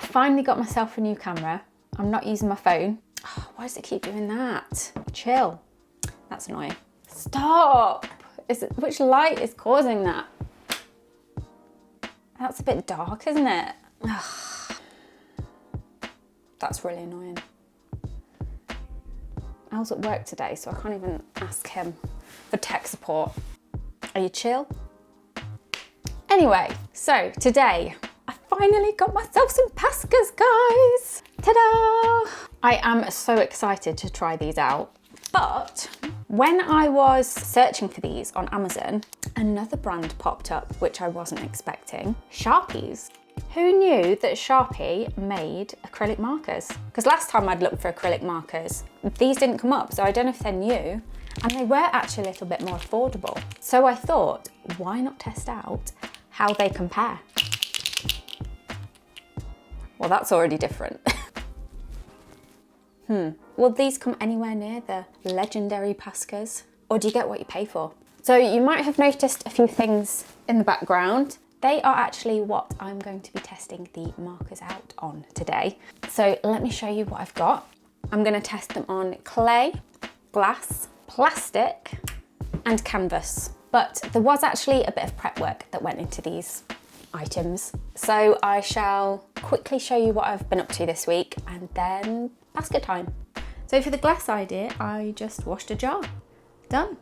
finally got myself a new camera. I'm not using my phone. Oh, why does it keep doing that? Chill. That's annoying. Stop! Which light is causing that? That's a bit dark, isn't it? Ugh. That's really annoying. Al's at work today, so I can't even ask him for tech support. Are you chill? Anyway, so today I finally got myself some POSCAs, guys. Ta-da! I am so excited to try these out. But when I was searching for these on Amazon, another brand popped up, which I wasn't expecting, Sharpies. Who knew that Sharpie made acrylic markers? Because last time I'd looked for acrylic markers, these didn't come up, so I don't know if they're new, and they were actually a little bit more affordable. So I thought, why not test out how they compare? Well, that's already different. Will these come anywhere near the legendary POSCAs? Or do you get what you pay for? So you might have noticed a few things in the background. They are actually what I'm going to be testing the markers out on today. So let me show you what I've got. I'm going to test them on clay, glass, plastic, and canvas. But there was actually a bit of prep work that went into these items. So I shall quickly show you what I've been up to this week and then basket time. So for the glass idea, I just washed a jar. Done.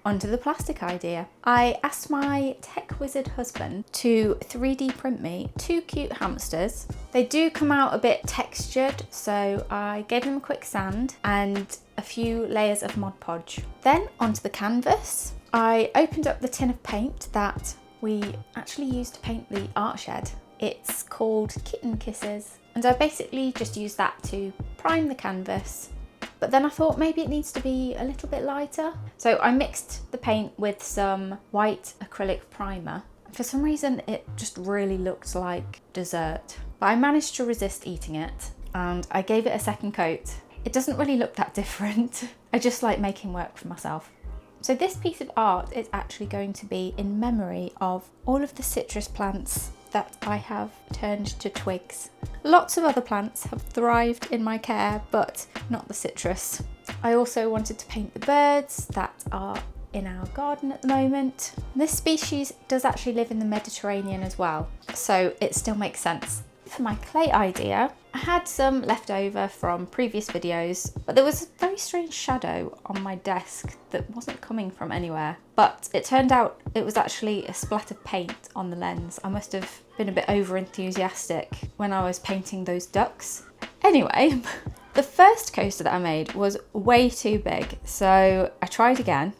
Onto the plastic idea. I asked my tech wizard husband to 3D print me 2 cute hamsters. They do come out a bit textured, so I gave them a quick sand and a few layers of Mod Podge. Then onto the canvas. I opened up the tin of paint that we actually used to paint the art shed. It's called Kitten Kisses, and I basically just used that to prime the canvas. But then I thought maybe it needs to be a little bit lighter. So I mixed the paint with some white acrylic primer. For some reason, it just really looked like dessert. But I managed to resist eating it and I gave it a second coat. It doesn't really look that different. I just like making work for myself. So this piece of art is actually going to be in memory of all of the citrus plants that I have turned to twigs. Lots of other plants have thrived in my care, but not the citrus. I also wanted to paint the birds that are in our garden at the moment. This species does actually live in the Mediterranean as well, so it still makes sense. For my clay idea, I had some left over from previous videos, but there was a very strange shadow on my desk that wasn't coming from anywhere. But it turned out it was actually a splat of paint on the lens. I must have been a bit over enthusiastic when I was painting those ducks. Anyway, the first coaster that I made was way too big, so I tried again.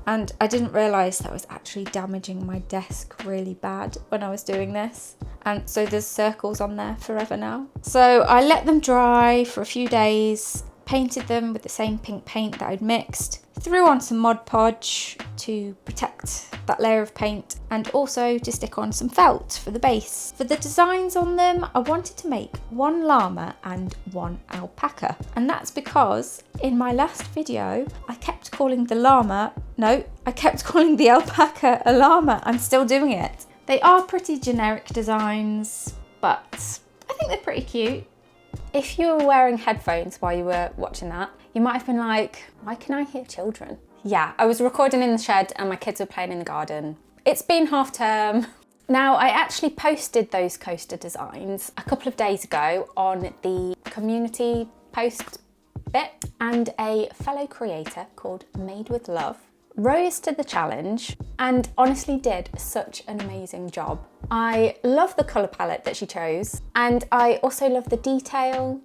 And I didn't realise that I was actually damaging my desk really bad when I was doing this. And so there's circles on there forever now. So I let them dry for a few days, painted them with the same pink paint that I'd mixed, threw on some Mod Podge to protect that layer of paint, and also to stick on some felt for the base. For the designs on them, I wanted to make 1 llama and 1 alpaca. And that's because in my last video, I kept calling the alpaca a llama. I'm still doing it. They are pretty generic designs, but I think they're pretty cute. If you were wearing headphones while you were watching that, you might have been like, why can I hear children? Yeah, I was recording in the shed and my kids were playing in the garden. It's been half term. Now, I actually posted those coaster designs a couple of days ago on the community post bit, and a fellow creator called Made With Love rose to the challenge and honestly did such an amazing job. I love the colour palette that she chose, and I also love the detail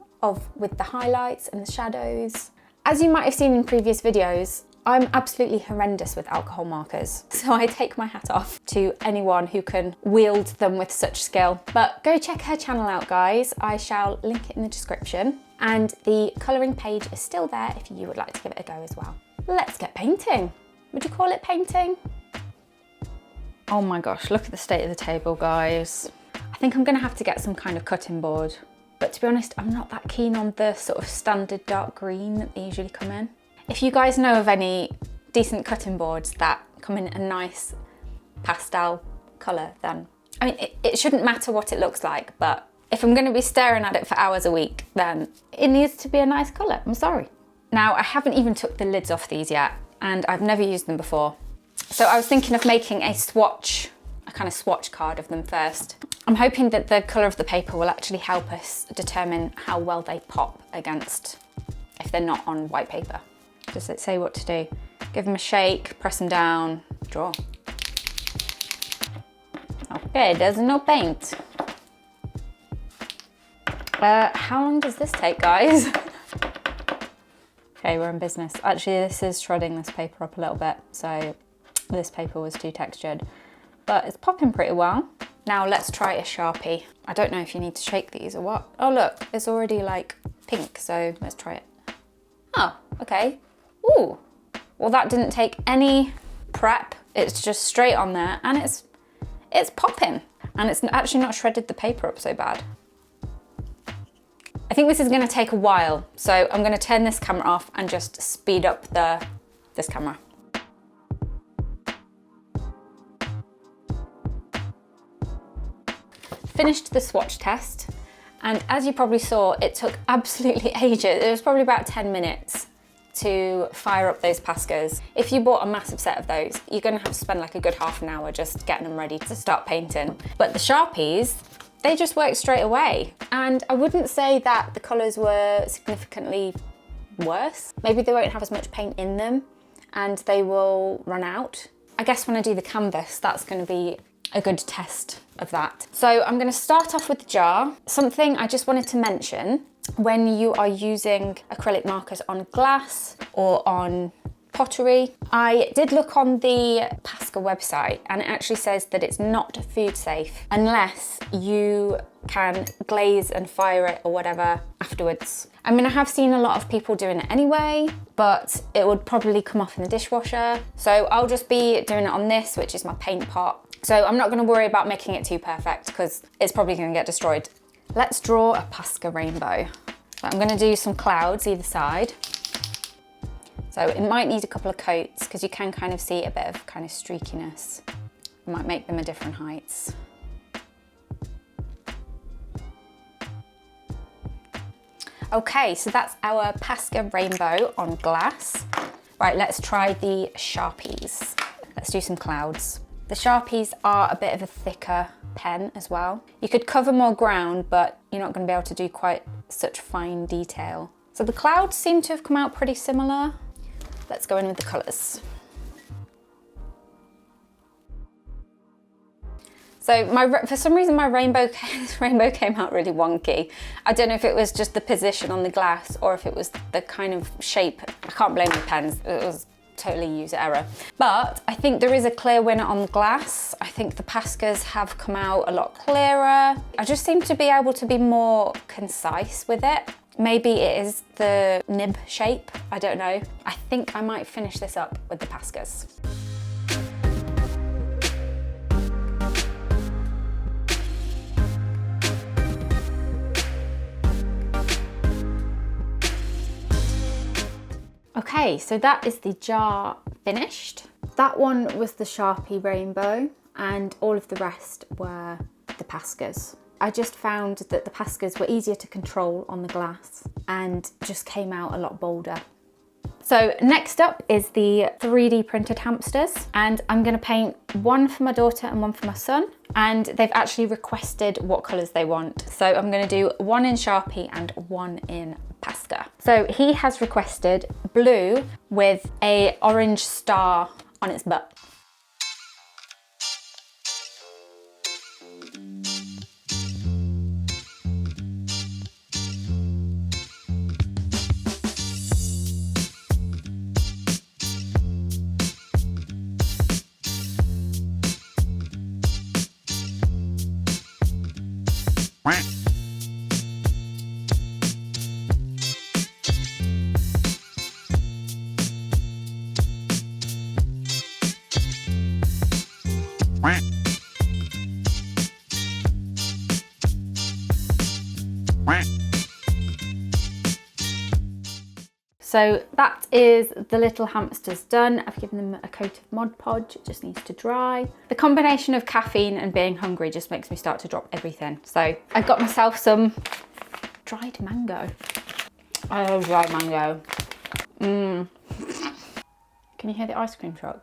with the highlights and the shadows. As you might have seen in previous videos, I'm absolutely horrendous with alcohol markers, so I take my hat off to anyone who can wield them with such skill. But go check her channel out, guys. I shall link it in the description, and the colouring page is still there if you would like to give it a go as well. Let's get painting. Would you call it painting? Oh my gosh, look at the state of the table, guys. I think I'm gonna have to get some kind of cutting board. But to be honest, I'm not that keen on the sort of standard dark green that they usually come in. If you guys know of any decent cutting boards that come in a nice pastel colour, then, I mean, it shouldn't matter what it looks like, but If I'm going to be staring at it for hours a week, then it needs to be a nice colour. I'm sorry. Now, I haven't even took the lids off these yet, and I've never used them before. So I was thinking of making a kind of swatch card of them first. I'm hoping that the colour of the paper will actually help us determine how well they pop against if they're not on white paper. Just say what to do. Give them a shake, press them down, draw. Okay, there's no paint. How long does this take, guys? Okay, we're in business. Actually, this is shredding this paper up a little bit, so this paper was too textured, but it's popping pretty well. Now let's try a Sharpie. I don't know if you need to shake these or what. Oh look, it's already like pink, so let's try it. Oh, okay. Ooh, well that didn't take any prep. It's just straight on there, and it's popping, and it's actually not shredded the paper up so bad. I think this is gonna take a while, so I'm gonna turn this camera off and just speed up this camera. Finished the swatch test, and as you probably saw, it took absolutely ages. It was probably about 10 minutes to fire up those poscas. If you bought a massive set of those, you're gonna have to spend like a good half an hour just getting them ready to start painting. But the Sharpies, they just work straight away. And I wouldn't say that the colours were significantly worse. Maybe they won't have as much paint in them and they will run out. I guess when I do the canvas, that's going to be a good test of that. So I'm going to start off with the jar. Something I just wanted to mention, when you are using acrylic markers on glass or on pottery, I did look on the POSCA website, and it actually says that it's not food safe unless you can glaze and fire it or whatever afterwards. I mean, I have seen a lot of people doing it anyway, but it would probably come off in the dishwasher. So I'll just be doing it on this, which is my paint pot. So I'm not going to worry about making it too perfect because it's probably going to get destroyed. Let's draw a POSCA rainbow. So I'm going to do some clouds either side. So it might need a couple of coats because you can kind of see a bit of kind of streakiness. I might make them at different heights. Okay, so that's our POSCA rainbow on glass. Right, let's try the Sharpies. Let's do some clouds. The Sharpies are a bit of a thicker pen as well. You could cover more ground, but you're not going to be able to do quite such fine detail. So the clouds seem to have come out pretty similar. Let's go in with the colours. So for some reason my this rainbow came out really wonky. I don't know if it was just the position on the glass or if it was the kind of shape. I can't blame the pens, it was totally user error. But I think there is a clear winner on the glass. I think the POSCAs have come out a lot clearer. I just seem to be able to be more concise with it. Maybe it is the nib shape, I don't know. I think I might finish this up with the POSCAs. Okay, so that is the jar finished. That one was the Sharpie rainbow and all of the rest were the POSCAs. I just found that the POSCAs were easier to control on the glass and just came out a lot bolder. So next up is the 3D printed hamsters, and I'm going to paint one for my daughter and one for my son, and they've actually requested what colours they want. So I'm going to do one in Sharpie and one in POSCA. So he has requested blue with a orange star on its butt. So that is the little hamsters done. I've given them a coat of Mod Podge, it just needs to dry. The combination of caffeine and being hungry just makes me start to drop everything. So I got myself some dried mango. I love dried mango. Can you hear the ice cream truck?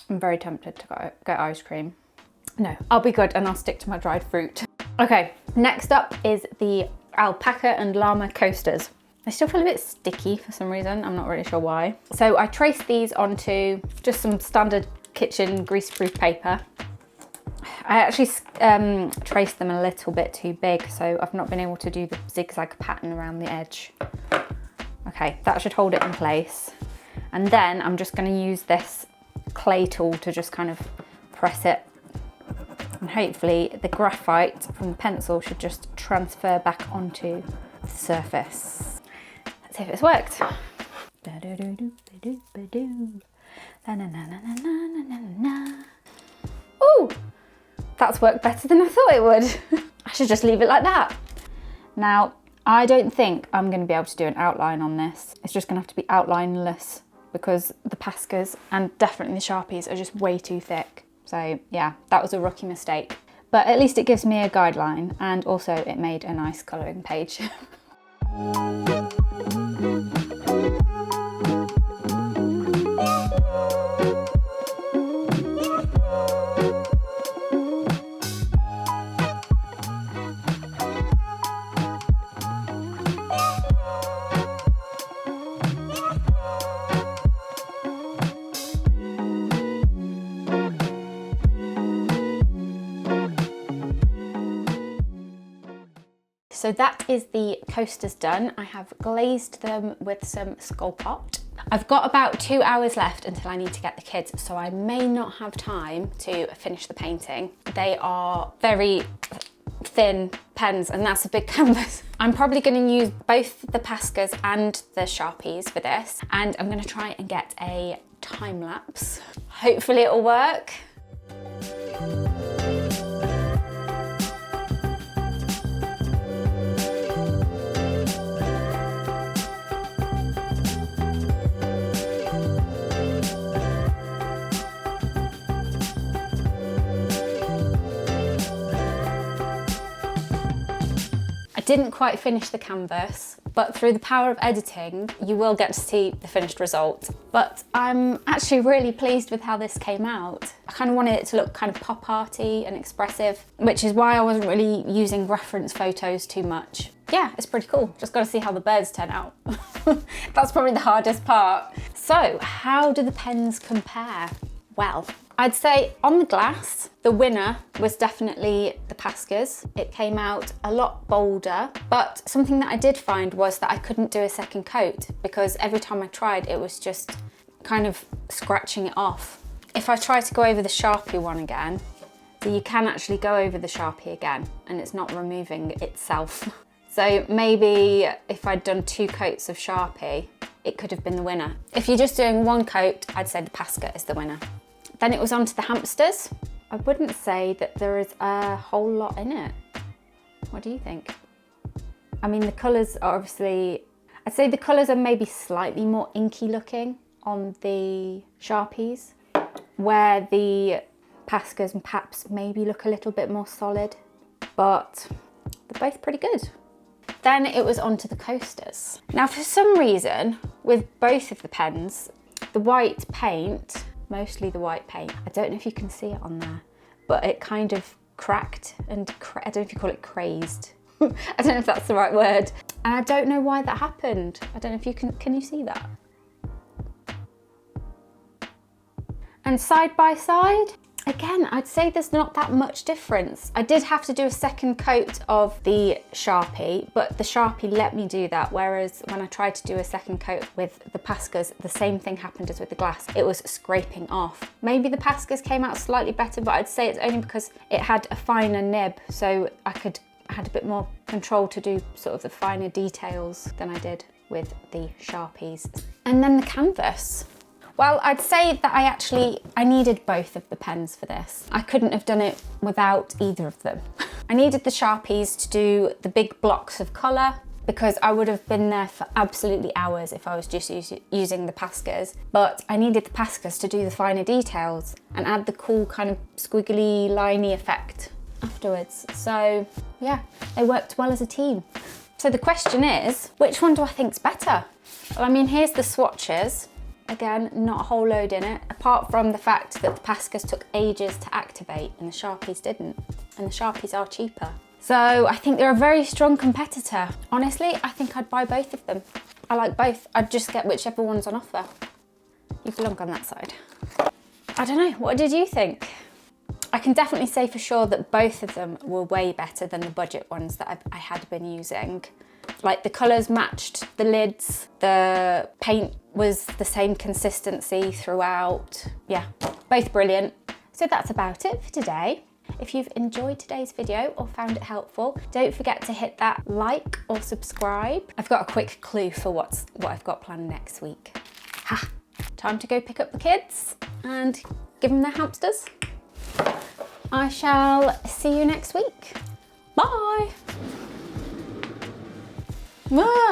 I'm very tempted to get ice cream. No, I'll be good and I'll stick to my dried fruit. Okay, next up is the alpaca and llama coasters. They still feel a bit sticky for some reason, I'm not really sure why. So I traced these onto just some standard kitchen greaseproof paper. I actually traced them a little bit too big, so I've not been able to do the zigzag pattern around the edge. Okay, that should hold it in place. And then I'm just going to use this clay tool to just kind of press it. And hopefully the graphite from the pencil should just transfer back onto the surface. Let's see if it's worked. Ooh! That's worked better than I thought it would. I should just leave it like that. Now, I don't think I'm going to be able to do an outline on this. It's just going to have to be outlineless because the POSCAs and definitely the Sharpies are just way too thick. So yeah, that was a rookie mistake. But at least it gives me a guideline and also it made a nice colouring page. So that is the coasters done. I have glazed them with some Sculpot. I've got about 2 hours left until I need to get the kids, so I may not have time to finish the painting. They are very thin pens and that's a big canvas. I'm probably going to use both the POSCAs and the Sharpies for this, and I'm going to try and get a time lapse. Hopefully it'll work. I didn't quite finish the canvas, but through the power of editing, you will get to see the finished result. But I'm actually really pleased with how this came out. I kind of wanted it to look kind of pop arty and expressive, which is why I wasn't really using reference photos too much. Yeah, it's pretty cool. Just got to see how the birds turn out. That's probably the hardest part. So, how do the pens compare? Well, I'd say on the glass, the winner was definitely the POSCAs. It came out a lot bolder, but something that I did find was that I couldn't do a second coat because every time I tried, it was just kind of scratching it off. If I try to go over the Sharpie one again, so you can actually go over the Sharpie again and it's not removing itself. So maybe if I'd done 2 coats of Sharpie, it could have been the winner. If you're just doing 1 coat, I'd say the POSCA is the winner. Then it was on to the hamsters. I wouldn't say that there is a whole lot in it. What do you think? I mean, the colours are obviously, I'd say the colours are maybe slightly more inky looking on the Sharpies, where the POSCAs and PAPs maybe look a little bit more solid, but they're both pretty good. Then it was on to the coasters. Now, for some reason, with both of the pens, the white paint, mostly the white paint, I don't know if you can see it on there, but it kind of cracked and I don't know if you call it crazed. I don't know if that's the right word. And I don't know why that happened. I don't know if you can you see that? And side by side, again, I'd say there's not that much difference. I did have to do a second coat of the Sharpie, but the Sharpie let me do that, whereas when I tried to do a second coat with the POSCAs, the same thing happened as with the glass. It was scraping off. Maybe the POSCAs came out slightly better, but I'd say it's only because it had a finer nib, so I had a bit more control to do sort of the finer details than I did with the Sharpies. And then the canvas. Well, I'd say that I needed both of the pens for this. I couldn't have done it without either of them. I needed the Sharpies to do the big blocks of colour because I would have been there for absolutely hours if I was just using the POSCAs. But I needed the POSCAs to do the finer details and add the cool kind of squiggly, liney effect afterwards. So yeah, they worked well as a team. So the question is, which one do I think's better? Well, I mean, here's the swatches. Again, not a whole load in it, apart from the fact that the POSCAs took ages to activate and the Sharpies didn't. And the Sharpies are cheaper. So I think they're a very strong competitor. Honestly, I think I'd buy both of them. I like both. I'd just get whichever one's on offer. You belong on that side. I don't know, what did you think? I can definitely say for sure that both of them were way better than the budget ones that I had been using. Like the colours matched the lids, the paint was the same consistency throughout. Yeah, both brilliant. So that's about it for today. If you've enjoyed today's video or found it helpful, don't forget to hit that like or subscribe. I've got a quick clue for what I've got planned next week. Ha! Time to go pick up the kids and give them their hamsters. I shall see you next week. Bye! Ah.